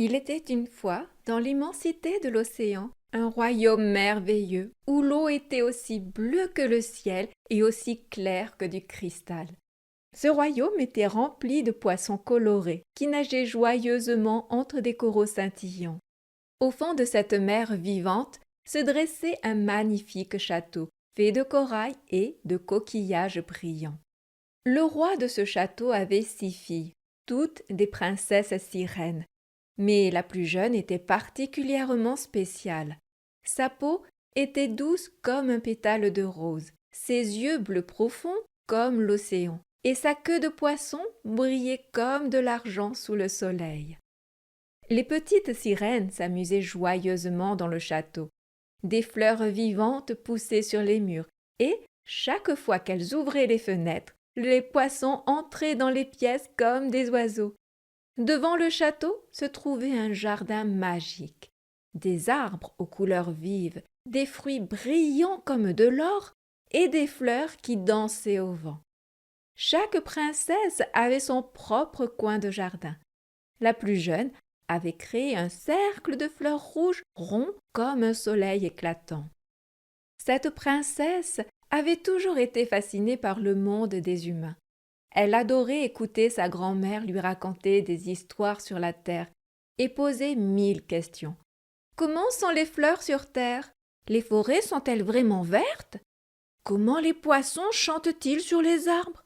Il était une fois, dans l'immensité de l'océan, un royaume merveilleux où l'eau était aussi bleue que le ciel et aussi claire que du cristal. Ce royaume était rempli de poissons colorés qui nageaient joyeusement entre des coraux scintillants. Au fond de cette mer vivante se dressait un magnifique château fait de corail et de coquillages brillants. Le roi de ce château avait 6 filles, toutes des princesses sirènes. Mais la plus jeune était particulièrement spéciale. Sa peau était douce comme un pétale de rose, ses yeux bleus profonds comme l'océan, et sa queue de poisson brillait comme de l'argent sous le soleil. Les petites sirènes s'amusaient joyeusement dans le château. Des fleurs vivantes poussaient sur les murs, et chaque fois qu'elles ouvraient les fenêtres, les poissons entraient dans les pièces comme des oiseaux. Devant le château se trouvait un jardin magique. Des arbres aux couleurs vives, des fruits brillants comme de l'or et des fleurs qui dansaient au vent. Chaque princesse avait son propre coin de jardin. La plus jeune avait créé un cercle de fleurs rouges rond comme un soleil éclatant. Cette princesse avait toujours été fascinée par le monde des humains. Elle adorait écouter sa grand-mère lui raconter des histoires sur la terre et poser 1000 questions. Comment sont les fleurs sur terre? Les forêts sont-elles vraiment vertes? Comment les poissons chantent-ils sur les arbres?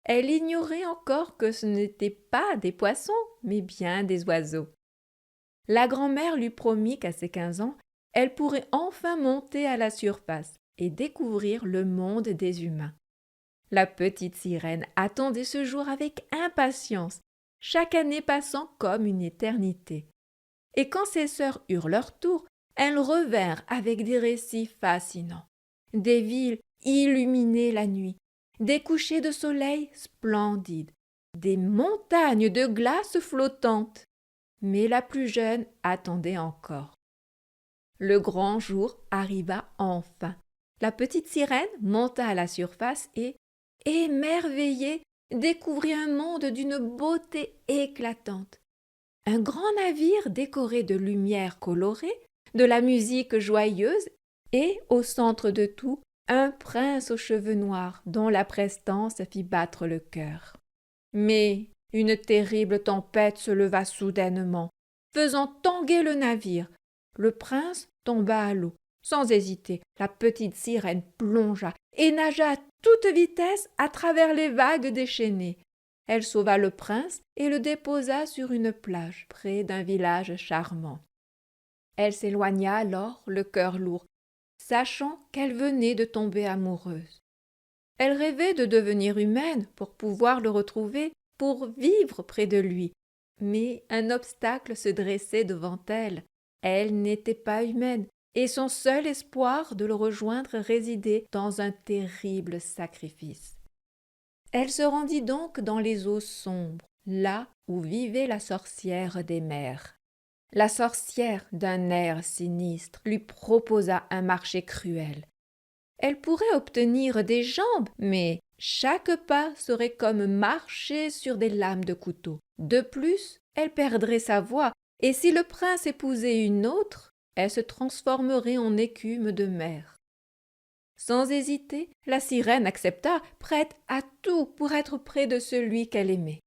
Elle ignorait encore que ce n'étaient pas des poissons, mais bien des oiseaux. La grand-mère lui promit qu'à ses 15 ans, elle pourrait enfin monter à la surface et découvrir le monde des humains. La petite sirène attendait ce jour avec impatience, chaque année passant comme une éternité. Et quand ses sœurs eurent leur tour, elles revinrent avec des récits fascinants. Des villes illuminées la nuit, des couchers de soleil splendides, des montagnes de glace flottantes. Mais la plus jeune attendait encore. Le grand jour arriva enfin. La petite sirène monta à la surface et, émerveillée, découvrit un monde d'une beauté éclatante. Un grand navire décoré de lumières colorées, de la musique joyeuse et, au centre de tout, un prince aux cheveux noirs dont la prestance fit battre le cœur. Mais une terrible tempête se leva soudainement, faisant tanguer le navire. Le prince tomba à l'eau. Sans hésiter, la petite sirène plongea et nagea à toute vitesse à travers les vagues déchaînées. Elle sauva le prince et le déposa sur une plage près d'un village charmant. Elle s'éloigna alors, le cœur lourd, sachant qu'elle venait de tomber amoureuse. Elle rêvait de devenir humaine pour pouvoir le retrouver, pour vivre près de lui. Mais un obstacle se dressait devant elle. Elle n'était pas humaine, et son seul espoir de le rejoindre résidait dans un terrible sacrifice. Elle se rendit donc dans les eaux sombres, là où vivait la sorcière des mers. La sorcière, d'un air sinistre, lui proposa un marché cruel. Elle pourrait obtenir des jambes, mais chaque pas serait comme marcher sur des lames de couteau. De plus, elle perdrait sa voix, et si le prince épousait une autre, elle se transformerait en écume de mer. Sans hésiter, la sirène accepta, prête à tout pour être près de celui qu'elle aimait.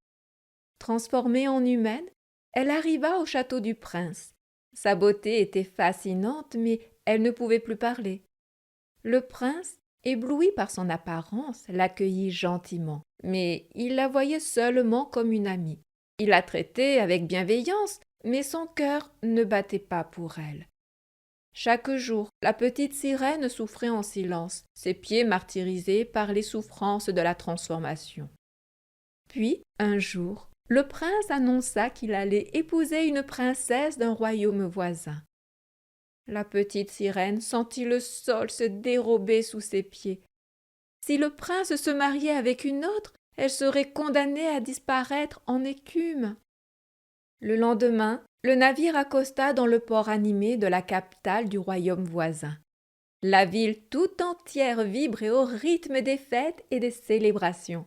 Transformée en humaine, elle arriva au château du prince. Sa beauté était fascinante, mais elle ne pouvait plus parler. Le prince, ébloui par son apparence, l'accueillit gentiment, mais il la voyait seulement comme une amie. Il la traitait avec bienveillance, mais son cœur ne battait pas pour elle. Chaque jour, la petite sirène souffrait en silence, ses pieds martyrisés par les souffrances de la transformation. Puis, un jour, le prince annonça qu'il allait épouser une princesse d'un royaume voisin. La petite sirène sentit le sol se dérober sous ses pieds. Si le prince se mariait avec une autre, elle serait condamnée à disparaître en écume. Le lendemain, le navire accosta dans le port animé de la capitale du royaume voisin. La ville tout entière vibrait au rythme des fêtes et des célébrations.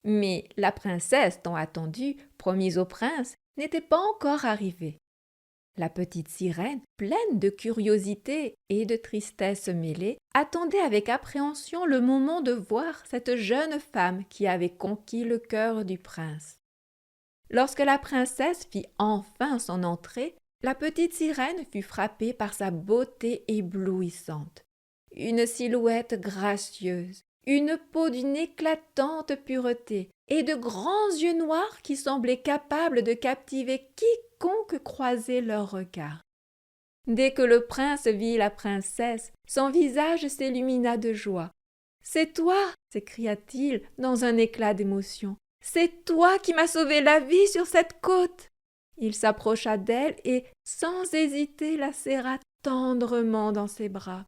Mais la princesse tant attendue, promise au prince, n'était pas encore arrivé. La petite sirène, pleine de curiosité et de tristesse mêlée, attendait avec appréhension le moment de voir cette jeune femme qui avait conquis le cœur du prince. Lorsque la princesse fit enfin son entrée, la petite sirène fut frappée par sa beauté éblouissante. Une silhouette gracieuse, une peau d'une éclatante pureté et de grands yeux noirs qui semblaient capables de captiver quiconque croisait leurs regards. Dès que le prince vit la princesse, son visage s'illumina de joie. « C'est toi !» s'écria-t-il dans un éclat d'émotion. « C'est toi qui m'as sauvé la vie sur cette côte !» Il s'approcha d'elle et, sans hésiter, la serra tendrement dans ses bras.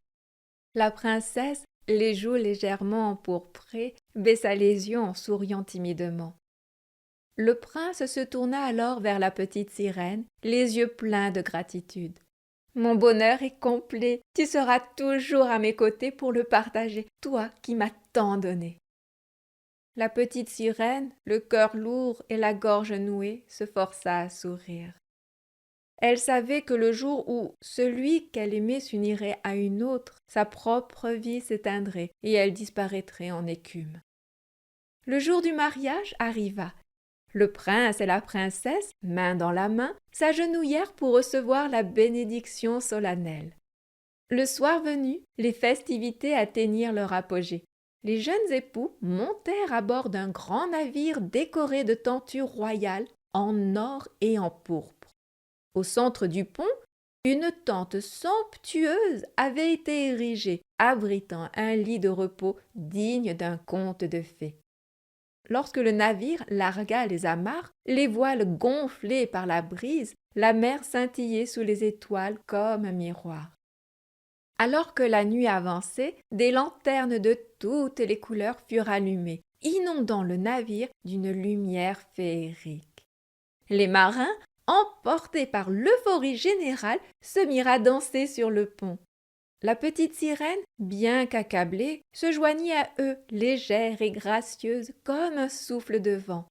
La princesse, les joues légèrement empourprées, baissa les yeux en souriant timidement. Le prince se tourna alors vers la petite sirène, les yeux pleins de gratitude. « Mon bonheur est complet, tu seras toujours à mes côtés pour le partager, toi qui m'as tant donné. » La petite sirène, le cœur lourd et la gorge nouée, se força à sourire. Elle savait que le jour où celui qu'elle aimait s'unirait à une autre, sa propre vie s'éteindrait et elle disparaîtrait en écume. Le jour du mariage arriva. Le prince et la princesse, main dans la main, s'agenouillèrent pour recevoir la bénédiction solennelle. Le soir venu, les festivités atteignirent leur apogée. Les jeunes époux montèrent à bord d'un grand navire décoré de tentures royales en or et en pourpre. Au centre du pont, une tente somptueuse avait été érigée, abritant un lit de repos digne d'un conte de fées. Lorsque le navire largua les amarres, les voiles gonflées par la brise, la mer scintillait sous les étoiles comme un miroir. Alors que la nuit avançait, des lanternes de toutes les couleurs furent allumées, inondant le navire d'une lumière féerique. Les marins, emportés par l'euphorie générale, se mirent à danser sur le pont. La petite sirène, bien qu'accablée, se joignit à eux, légère et gracieuse comme un souffle de vent.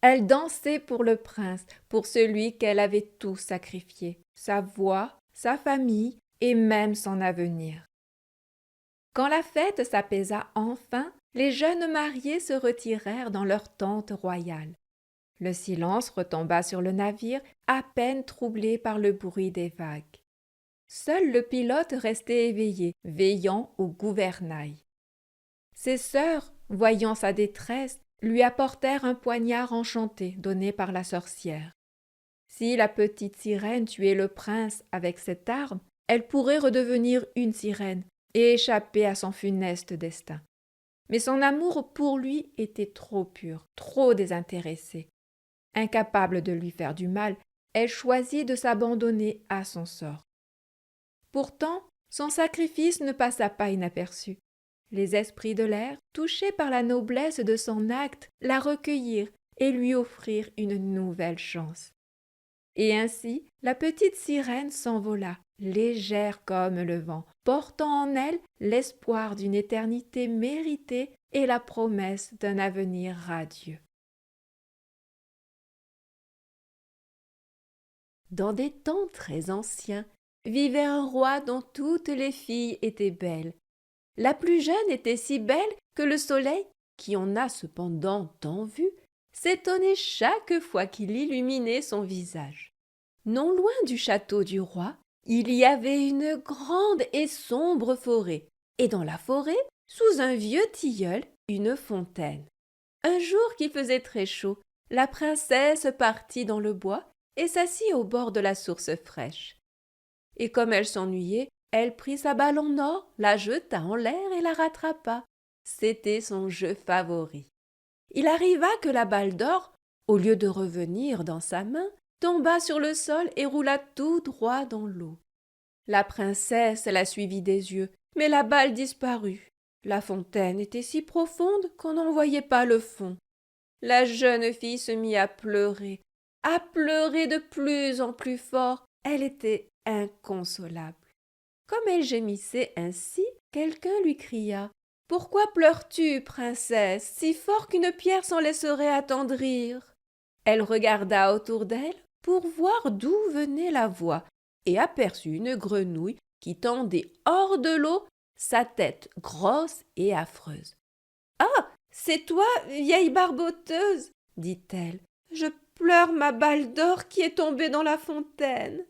Elle dansait pour le prince, pour celui qu'elle avait tout sacrifié, sa voix, sa famille et même son avenir. Quand la fête s'apaisa enfin, les jeunes mariés se retirèrent dans leur tente royale. Le silence retomba sur le navire, à peine troublé par le bruit des vagues. Seul le pilote restait éveillé, veillant au gouvernail. Ses sœurs, voyant sa détresse, lui apportèrent un poignard enchanté donné par la sorcière. Si la petite sirène tuait le prince avec cette arme, elle pourrait redevenir une sirène et échapper à son funeste destin. Mais son amour pour lui était trop pur, trop désintéressé. Incapable de lui faire du mal, elle choisit de s'abandonner à son sort. Pourtant, son sacrifice ne passa pas inaperçu. Les esprits de l'air, touchés par la noblesse de son acte, la recueillirent et lui offrirent une nouvelle chance. Et ainsi, la petite sirène s'envola, légère comme le vent, portant en elle l'espoir d'une éternité méritée et la promesse d'un avenir radieux. Dans des temps très anciens, vivait un roi dont toutes les filles étaient belles. La plus jeune était si belle que le soleil, qui en a cependant tant vu, s'étonnait chaque fois qu'il illuminait son visage. Non loin du château du roi, il y avait une grande et sombre forêt, et dans la forêt, sous un vieux tilleul, une fontaine. Un jour qu'il faisait très chaud, la princesse partit dans le bois et s'assit au bord de la source fraîche. Et comme elle s'ennuyait, elle prit sa balle en or, la jeta en l'air et la rattrapa. C'était son jeu favori. Il arriva que la balle d'or, au lieu de revenir dans sa main, tomba sur le sol et roula tout droit dans l'eau. La princesse la suivit des yeux, mais la balle disparut. La fontaine était si profonde qu'on n'en voyait pas le fond. La jeune fille se mit à pleurer de plus en plus fort. Elle était inconsolable. Comme elle gémissait ainsi, quelqu'un lui cria « Pourquoi pleures-tu, princesse, si fort qu'une pierre s'en laisserait attendrir ?» Elle regarda autour d'elle, pour voir d'où venait la voix et aperçut une grenouille qui tendait hors de l'eau sa tête grosse et affreuse. « Ah, c'est toi, vieille barboteuse !» dit-elle. « Je pleure ma balle d'or qui est tombée dans la fontaine. »«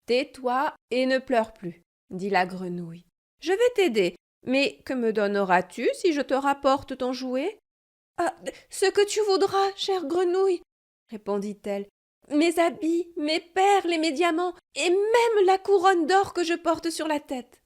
Tais-toi et ne pleure plus, » dit la grenouille. « Je vais t'aider, mais que me donneras-tu si je te rapporte ton jouet ?»« Ah, ce que tu voudras, chère grenouille, » répondit-elle. « Mes habits, mes perles et mes diamants, et même la couronne d'or que je porte sur la tête. »«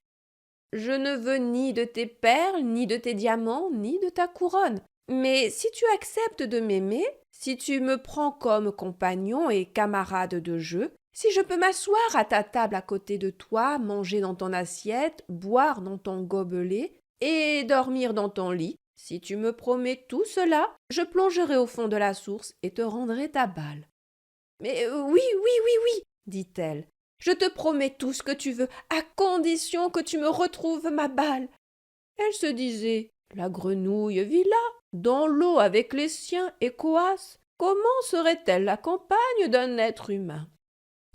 Je ne veux ni de tes perles, ni de tes diamants, ni de ta couronne. Mais si tu acceptes de m'aimer, si tu me prends comme compagnon et camarade de jeu, si je peux m'asseoir à ta table à côté de toi, manger dans ton assiette, boire dans ton gobelet et dormir dans ton lit, si tu me promets tout cela, je plongerai au fond de la source et te rendrai ta balle. »« Mais oui, oui, oui, oui, dit-elle. Je te promets tout ce que tu veux, à condition que tu me retrouves ma balle. » Elle se disait, la grenouille vit là, dans l'eau avec les siens et coasse. Comment serait-elle la compagne d'un être humain?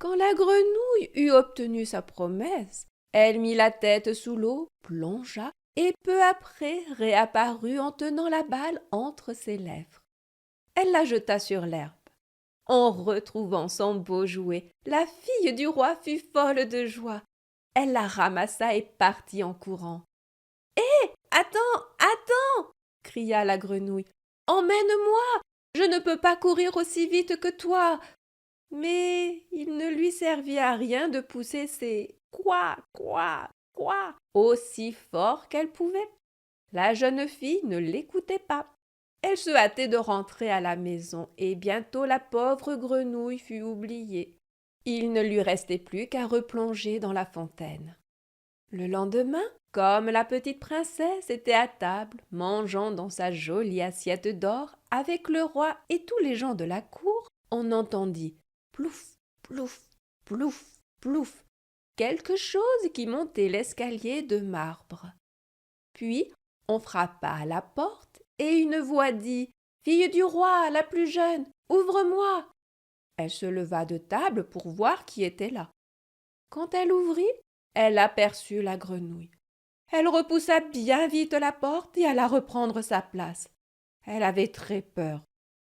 Quand la grenouille eut obtenu sa promesse, elle mit la tête sous l'eau, plongea, et peu après réapparut en tenant la balle entre ses lèvres. Elle la jeta sur l'herbe. En retrouvant son beau jouet, la fille du roi fut folle de joie. Elle la ramassa et partit en courant. « Hé, attends, attends !» cria la grenouille. « Emmène-moi, je ne peux pas courir aussi vite que toi. » Mais il ne lui servit à rien de pousser ses « quoi, quoi, quoi » aussi fort qu'elle pouvait. La jeune fille ne l'écoutait pas. Elle se hâtait de rentrer à la maison, et bientôt la pauvre grenouille fut oubliée. Il ne lui restait plus qu'à replonger dans la fontaine. Le lendemain, comme la petite princesse était à table, mangeant dans sa jolie assiette d'or avec le roi et tous les gens de la cour, on entendit plouf, plouf, plouf, plouf, quelque chose qui montait l'escalier de marbre. Puis on frappa à la porte et une voix dit « Fille du roi, la plus jeune, ouvre-moi !» Elle se leva de table pour voir qui était là. Quand elle ouvrit, elle aperçut la grenouille. Elle repoussa bien vite la porte et alla reprendre sa place. Elle avait très peur.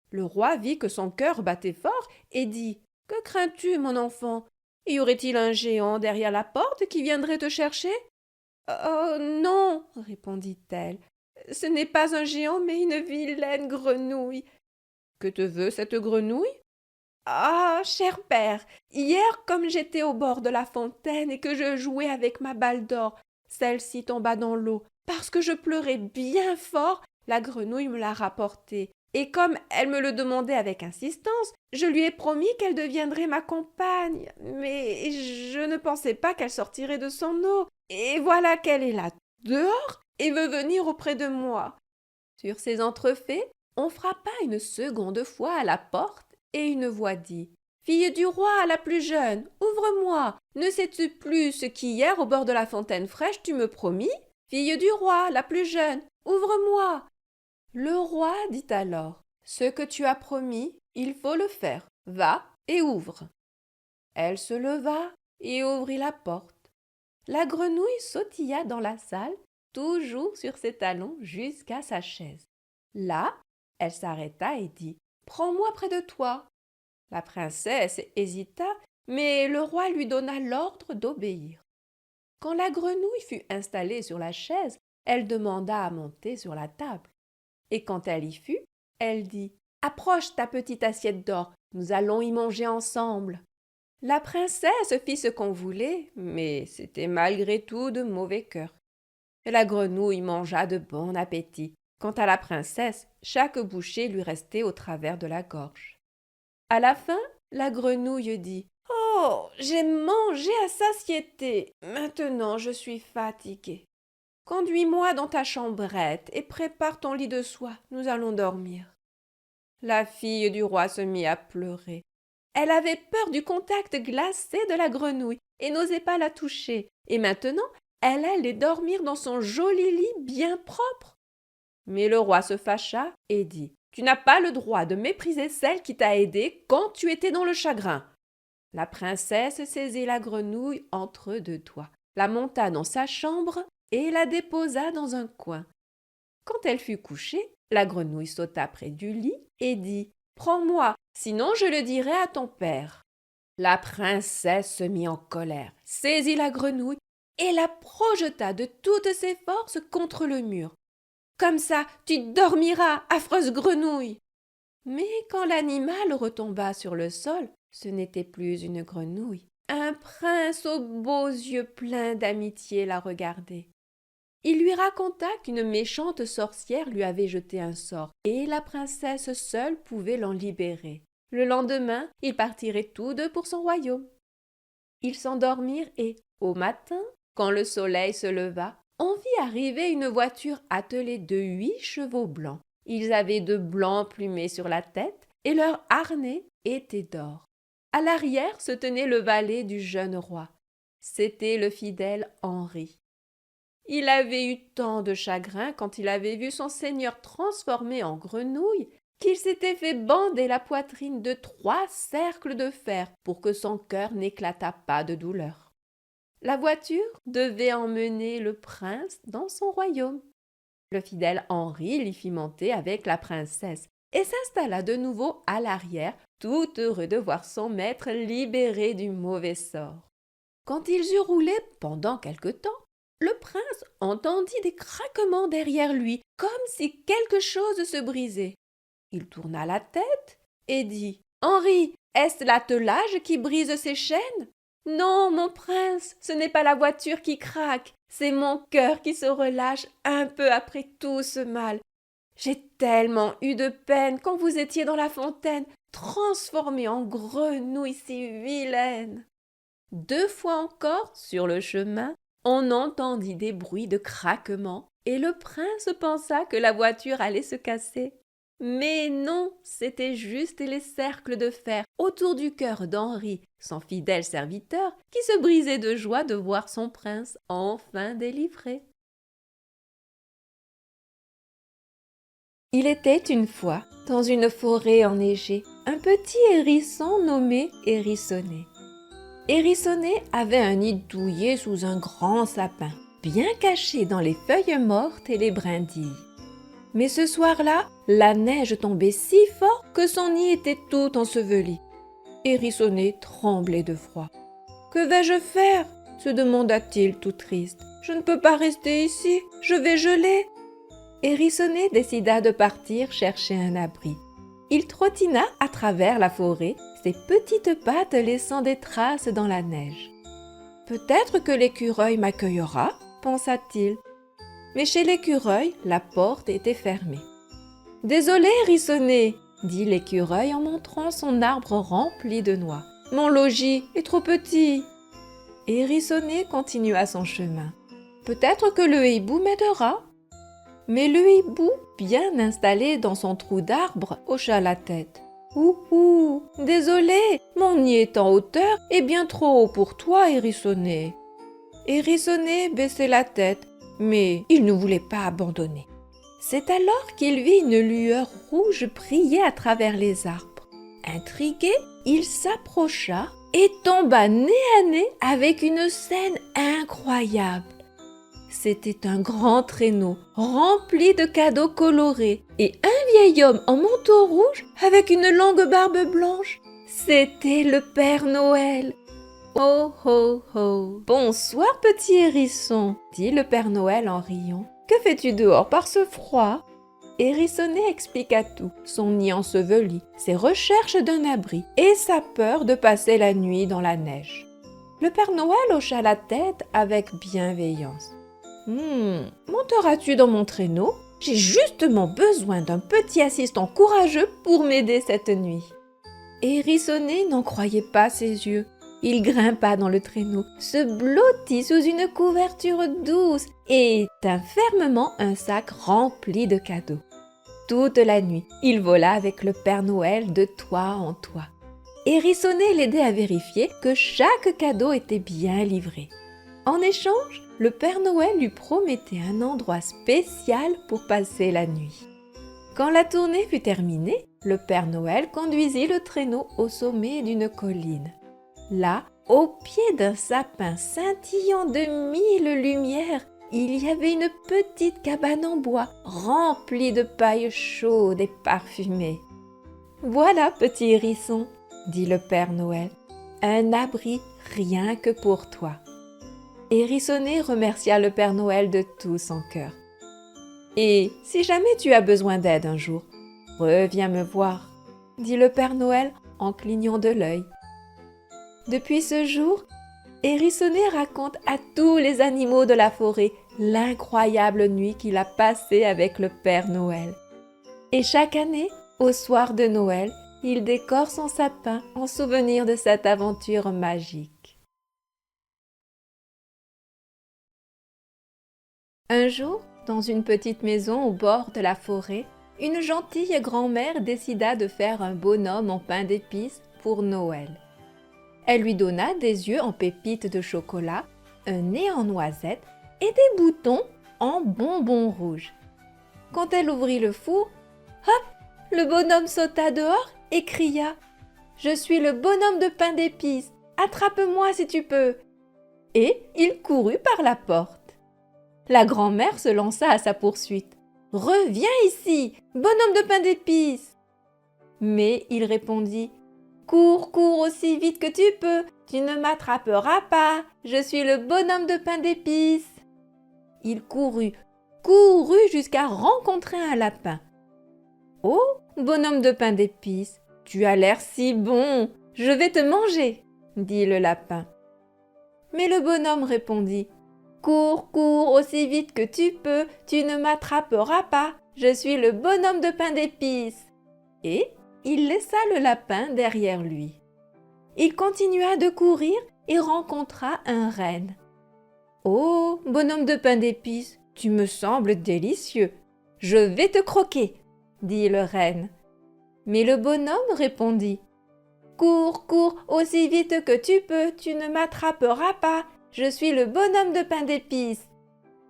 Le roi vit que son cœur battait fort et dit « Que crains-tu, mon enfant? Y aurait-il un géant derrière la porte qui viendrait te chercher ?»« Oh non, répondit-elle, ce n'est pas un géant, mais une vilaine grenouille. »« Que te veut cette grenouille ?»« Ah, cher père, hier, comme j'étais au bord de la fontaine et que je jouais avec ma balle d'or, celle-ci tomba dans l'eau. Parce que je pleurais bien fort, la grenouille me l'a rapportée. Et comme elle me le demandait avec insistance, je lui ai promis qu'elle deviendrait ma compagne. Mais je ne pensais pas qu'elle sortirait de son eau. Et voilà qu'elle est là, dehors, et veut venir auprès de moi. » Sur ces entrefaits, on frappa une seconde fois à la porte et une voix dit « Fille du roi, la plus jeune, ouvre-moi. Ne sais-tu plus ce qu'hier, au bord de la fontaine fraîche, tu me promis? Fille du roi, la plus jeune, ouvre-moi. » Le roi dit alors « Ce que tu as promis, il faut le faire. Va et ouvre. » Elle se leva et ouvrit la porte. La grenouille sautilla dans la salle, toujours sur ses talons jusqu'à sa chaise. Là, elle s'arrêta et dit « Prends-moi près de toi. » La princesse hésita, mais le roi lui donna l'ordre d'obéir. Quand la grenouille fut installée sur la chaise, elle demanda à monter sur la table. Et quand elle y fut, elle dit « Approche ta petite assiette d'or, nous allons y manger ensemble. » La princesse fit ce qu'on voulait, mais c'était malgré tout de mauvais cœur. Et la grenouille mangea de bon appétit. Quant à la princesse, chaque bouchée lui restait au travers de la gorge. À la fin, la grenouille dit « Oh, j'ai mangé à satiété. Maintenant, je suis fatiguée. Conduis-moi dans ta chambrette et prépare ton lit de soie. Nous allons dormir. » La fille du roi se mit à pleurer. Elle avait peur du contact glacé de la grenouille et n'osait pas la toucher. Et maintenant, elle allait dormir dans son joli lit bien propre. Mais le roi se fâcha et dit « Tu n'as pas le droit de mépriser celle qui t'a aidé quand tu étais dans le chagrin. La princesse saisit la grenouille entre deux doigts, la monta dans sa chambre et la déposa dans un coin. Quand elle fut couchée, la grenouille sauta près du lit et dit « Prends-moi, sinon je le dirai à ton père. » La princesse se mit en colère, saisit la grenouille et la projeta de toutes ses forces contre le mur. « Comme ça, tu dormiras, affreuse grenouille !» Mais quand l'animal retomba sur le sol, ce n'était plus une grenouille. Un prince aux beaux yeux pleins d'amitié la regardait. Il lui raconta qu'une méchante sorcière lui avait jeté un sort, et la princesse seule pouvait l'en libérer. Le lendemain, ils partiraient tous deux pour son royaume. Ils s'endormirent et, au matin, quand le soleil se leva, on vit arriver une voiture attelée de 8 chevaux blancs. Ils avaient de blancs plumés sur la tête et leur harnais était d'or. À l'arrière se tenait le valet du jeune roi. C'était le fidèle Henri. Il avait eu tant de chagrin quand il avait vu son seigneur transformé en grenouille qu'il s'était fait bander la poitrine de 3 cercles de fer pour que son cœur n'éclatât pas de douleur. La voiture devait emmener le prince dans son royaume. Le fidèle Henri l'y fit monter avec la princesse et s'installa de nouveau à l'arrière, tout heureux de voir son maître libéré du mauvais sort. Quand ils eurent roulé pendant quelque temps, le prince entendit des craquements derrière lui, comme si quelque chose se brisait. Il tourna la tête et dit « Henri, est-ce l'attelage qui brise ses chaînes ?»« Non, mon prince, ce n'est pas la voiture qui craque, c'est mon cœur qui se relâche un peu après tout ce mal. J'ai tellement eu de peine quand vous étiez dans la fontaine, transformée en grenouille si vilaine. » 2 fois encore, sur le chemin, on entendit des bruits de craquements et le prince pensa que la voiture allait se casser. Mais non, c'étaient juste les cercles de fer autour du cœur d'Henri, son fidèle serviteur, qui se brisait de joie de voir son prince enfin délivré. Il était une fois, dans une forêt enneigée, un petit hérisson nommé Hérissonnet. Hérissonnet avait un nid douillet sous un grand sapin, bien caché dans les feuilles mortes et les brindilles. Mais ce soir-là, la neige tombait si fort que son nid était tout enseveli. Hérissonnet tremblait de froid. « Que vais-je faire ?» se demanda-t-il tout triste. « Je ne peux pas rester ici, je vais geler. » Hérissonnet décida de partir chercher un abri. Il trottina à travers la forêt, ses petites pattes laissant des traces dans la neige. « Peut-être que l'écureuil m'accueillera, pensa-t-il. Mais chez l'écureuil, la porte était fermée. « Désolé, Hérissonnet, dit l'écureuil en montrant son arbre rempli de noix. « Mon logis est trop petit. » Hérissonnet continua son chemin. « Peut-être que le hibou m'aidera. » Mais le hibou, bien installé dans son trou d'arbre, hocha la tête. « Ouhou, désolé, mon nid est en hauteur et bien trop haut pour toi, Hérissonnet. » Hérissonnet baissait la tête, mais il ne voulait pas abandonner. C'est alors qu'il vit une lueur rouge briller à travers les arbres. Intrigué, il s'approcha et tomba nez à nez avec une scène incroyable. C'était un grand traîneau rempli de cadeaux colorés et un vieil homme en manteau rouge avec une longue barbe blanche. C'était le Père Noël. « Oh, oh, oh ! Bonsoir, petit hérisson, dit le Père Noël en riant. Que fais-tu dehors par ce froid ?» Hérissonnet expliqua tout, son nid enseveli, ses recherches d'un abri et sa peur de passer la nuit dans la neige. Le Père Noël hocha la tête avec bienveillance. « Monteras-tu dans mon traîneau ? J'ai justement besoin d'un petit assistant courageux pour m'aider cette nuit. » Hérissonnet n'en croyait pas ses yeux. Il grimpa dans le traîneau, se blottit sous une couverture douce et tint fermement un sac rempli de cadeaux. Toute la nuit, il vola avec le Père Noël de toit en toit. Hérissonnet l'aidait à vérifier que chaque cadeau était bien livré. En échange, le Père Noël lui promettait un endroit spécial pour passer la nuit. Quand la tournée fut terminée, le Père Noël conduisit le traîneau au sommet d'une colline. Là, au pied d'un sapin scintillant de 1000 lumières, il y avait une petite cabane en bois remplie de paille chaude et parfumée. « Voilà, petit hérisson, » dit le Père Noël, « un abri rien que pour toi. » Hérissonnet remercia le Père Noël de tout son cœur. « Et si jamais tu as besoin d'aide un jour, reviens me voir, » dit le Père Noël en clignant de l'œil. Depuis ce jour, Hérissonnet raconte à tous les animaux de la forêt l'incroyable nuit qu'il a passée avec le Père Noël. Et chaque année, au soir de Noël, il décore son sapin en souvenir de cette aventure magique. Un jour, dans une petite maison au bord de la forêt, une gentille grand-mère décida de faire un bonhomme en pain d'épices pour Noël. Elle lui donna des yeux en pépites de chocolat, un nez en noisettes et des boutons en bonbons rouges. Quand elle ouvrit le four, hop, le bonhomme sauta dehors et cria « Je suis le bonhomme de pain d'épices, attrape-moi si tu peux !» Et il courut par la porte. La grand-mère se lança à sa poursuite. « Reviens ici, bonhomme de pain d'épices !» Mais il répondit « Cours, cours aussi vite que tu peux, tu ne m'attraperas pas, je suis le bonhomme de pain d'épices !» Il courut jusqu'à rencontrer un lapin. « Oh, bonhomme de pain d'épices, tu as l'air si bon, je vais te manger !» dit le lapin. Mais le bonhomme répondit « Cours, cours aussi vite que tu peux, tu ne m'attraperas pas, je suis le bonhomme de pain d'épices !» Et il laissa le lapin derrière lui. Il continua de courir et rencontra un renne. « Oh, bonhomme de pain d'épices, tu me sembles délicieux. Je vais te croquer, » dit le renne. Mais le bonhomme répondit « Cours, cours aussi vite que tu peux, tu ne m'attraperas pas, je suis le bonhomme de pain d'épices. »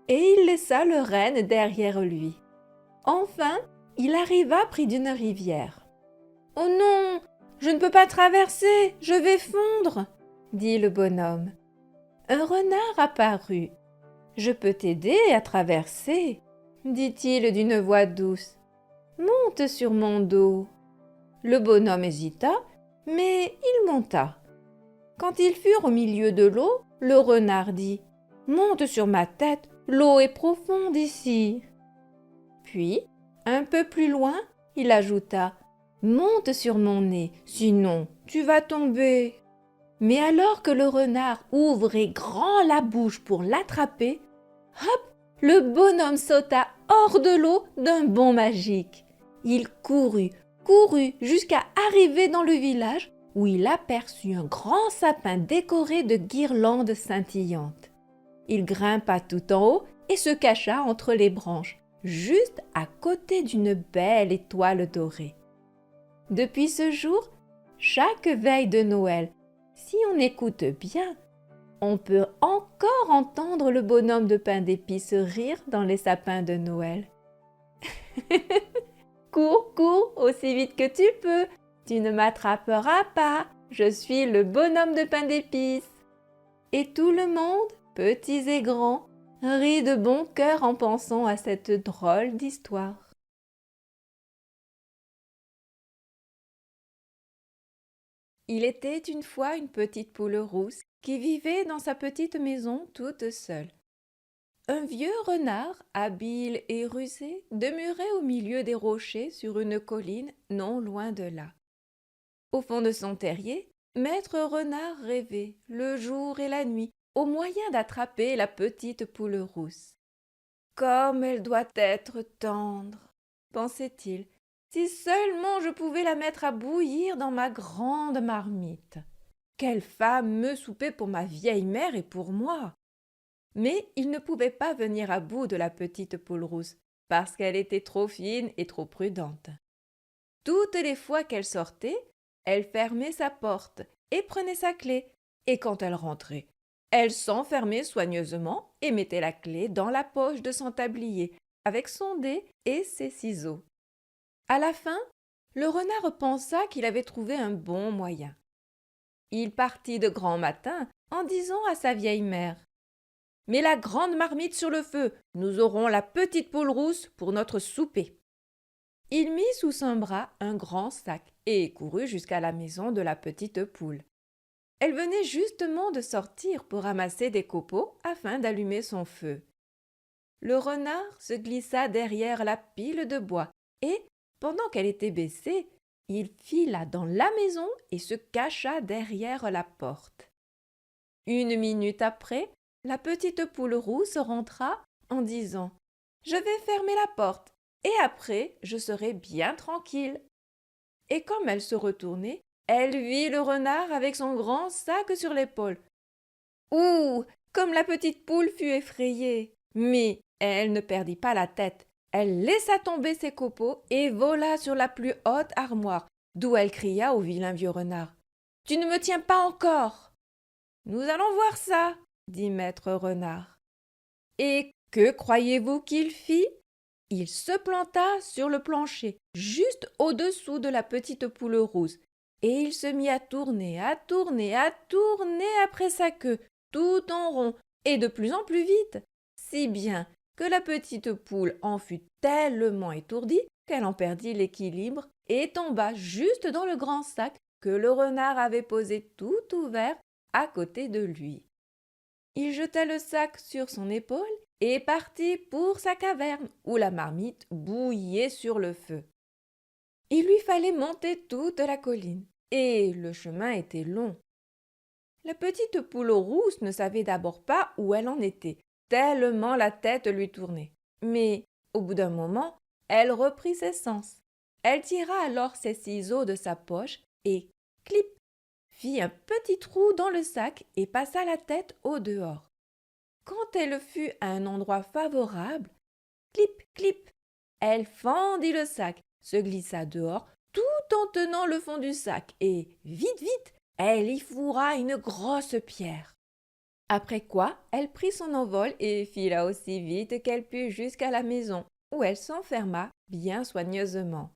Et il laissa le renne derrière lui. Enfin, il arriva près d'une rivière. « Oh non, je ne peux pas traverser, je vais fondre !» dit le bonhomme. Un renard apparut. « Je peux t'aider à traverser, » dit-il d'une voix douce. « Monte sur mon dos. » Le bonhomme hésita, mais il monta. Quand ils furent au milieu de l'eau, le renard dit « Monte sur ma tête, l'eau est profonde ici. » Puis, un peu plus loin, il ajouta « Monte sur mon nez, sinon tu vas tomber. » Mais alors que le renard ouvrait grand la bouche pour l'attraper, hop, le bonhomme sauta hors de l'eau d'un bond magique. Il courut jusqu'à arriver dans le village où il aperçut un grand sapin décoré de guirlandes scintillantes. Il grimpa tout en haut et se cacha entre les branches, juste à côté d'une belle étoile dorée. Depuis ce jour, chaque veille de Noël, si on écoute bien, on peut encore entendre le bonhomme de pain d'épices rire dans les sapins de Noël. Cours, cours aussi vite que tu peux, tu ne m'attraperas pas, je suis le bonhomme de pain d'épices. Et tout le monde, petits et grands, rit de bon cœur en pensant à cette drôle d'histoire. Il était une fois une petite poule rousse qui vivait dans sa petite maison toute seule. Un vieux renard, habile et rusé, demeurait au milieu des rochers sur une colline non loin de là. Au fond de son terrier, Maître Renard rêvait, le jour et la nuit, au moyen d'attraper la petite poule rousse. « Comme elle doit être tendre !» pensait-il. « Si seulement je pouvais la mettre à bouillir dans ma grande marmite. Quel fameux souper pour ma vieille mère et pour moi !» Mais il ne pouvait pas venir à bout de la petite poule rousse, parce qu'elle était trop fine et trop prudente. Toutes les fois qu'elle sortait, elle fermait sa porte et prenait sa clé, et quand elle rentrait, elle s'enfermait soigneusement et mettait la clé dans la poche de son tablier, avec son dé et ses ciseaux. À la fin, le renard pensa qu'il avait trouvé un bon moyen. il partit de grand matin en disant à sa vieille mère: « Mets la grande marmite sur le feu, nous aurons la petite poule rousse pour notre souper. » Il mit sous son bras un grand sac et courut jusqu'à la maison de la petite poule. Elle venait justement de sortir pour ramasser des copeaux afin d'allumer son feu. Le renard se glissa derrière la pile de bois et, pendant qu'elle était baissée, il fila dans la maison et se cacha derrière la porte. Une minute après, la petite poule rousse rentra en disant: « Je vais fermer la porte et après je serai bien tranquille. » Et comme elle se retournait, elle vit le renard avec son grand sac sur l'épaule. Ouh! Comme la petite poule fut effrayée! Mais elle ne perdit pas la tête. Elle laissa tomber ses copeaux et vola sur la plus haute armoire, d'où elle cria au vilain vieux renard: « Tu ne me tiens pas encore !»« Nous allons voir ça, » dit maître renard. Et que croyez-vous qu'il fit? Il se planta sur le plancher, juste au-dessous de la petite poule rousse, et il se mit à tourner après sa queue, tout en rond, et de plus en plus vite, si bien que la petite poule en fut tellement étourdie qu'elle en perdit l'équilibre et tomba juste dans le grand sac que le renard avait posé tout ouvert à côté de lui. Il jeta le sac sur son épaule et partit pour sa caverne où la marmite bouillait sur le feu. Il lui fallait monter toute la colline et le chemin était long. La petite poule rousse ne savait d'abord pas où elle en était, tellement la tête lui tournait. Mais au bout d'un moment, elle reprit ses sens. Elle tira alors ses ciseaux de sa poche et, clip, fit un petit trou dans le sac et passa la tête au dehors. Quand elle fut à un endroit favorable, clip, clip, elle fendit le sac, se glissa dehors tout en tenant le fond du sac et, vite, vite, elle y fourra une grosse pierre. Après quoi, elle prit son envol et fila aussi vite qu'elle put jusqu'à la maison, où elle s'enferma bien soigneusement.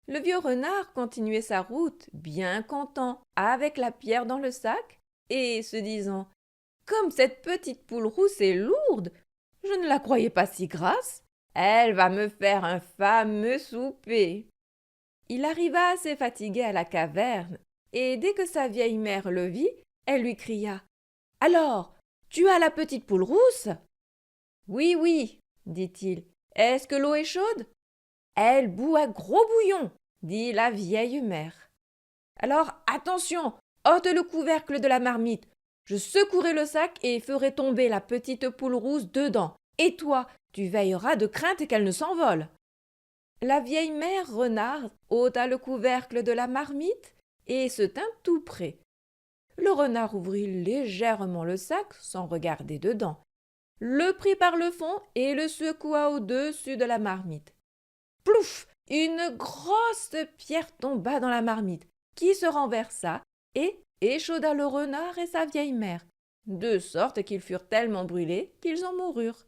Le vieux renard continuait sa route, bien content, avec la pierre dans le sac, et se disant: « Comme cette petite poule rousse est lourde, je ne la croyais pas si grasse, elle va me faire un fameux souper. » Il arriva assez fatigué à la caverne, et dès que sa vieille mère le vit, elle lui cria: « Alors, tu as la petite poule rousse ?»« Oui, oui, dit-il. Est-ce que l'eau est chaude ?»« Elle bout à gros bouillon, dit la vieille mère. Alors, attention, ôte le couvercle de la marmite. Je secouerai le sac et ferai tomber la petite poule rousse dedans. Et toi, tu veilleras de crainte qu'elle ne s'envole. » La vieille mère renard ôta le couvercle de la marmite et se tint tout près. Le renard ouvrit légèrement le sac sans regarder dedans, le prit par le fond et le secoua au-dessus de la marmite. Plouf! Une grosse pierre tomba dans la marmite, qui se renversa et échauda le renard et sa vieille mère, de sorte qu'ils furent tellement brûlés qu'ils en moururent.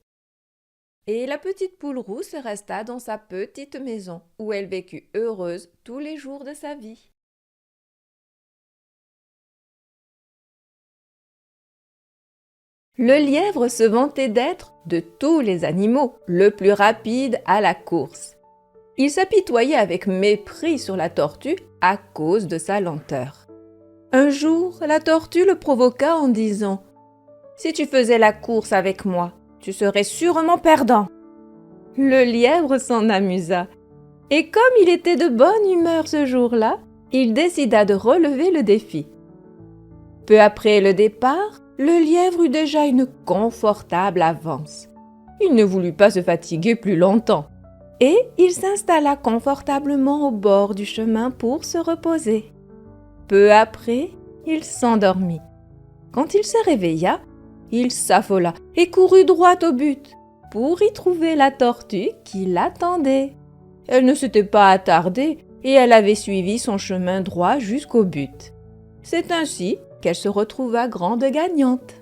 Et la petite poule rousse resta dans sa petite maison, où elle vécut heureuse tous les jours de sa vie. Le lièvre se vantait d'être, de tous les animaux, le plus rapide à la course. Il s'apitoyait avec mépris sur la tortue à cause de sa lenteur. Un jour, la tortue le provoqua en disant: « Si tu faisais la course avec moi, tu serais sûrement perdant. » Le lièvre s'en amusa, et comme il était de bonne humeur ce jour-là, il décida de relever le défi. Peu après le départ, le lièvre eut déjà une confortable avance. Il ne voulut pas se fatiguer plus longtemps, et il s'installa confortablement au bord du chemin pour se reposer. Peu après, il s'endormit. Quand il se réveilla, il s'affola et courut droit au but pour y trouver la tortue qui l'attendait. Elle ne s'était pas attardée et elle avait suivi son chemin droit jusqu'au but. C'est ainsi qu'elle se retrouva grande gagnante.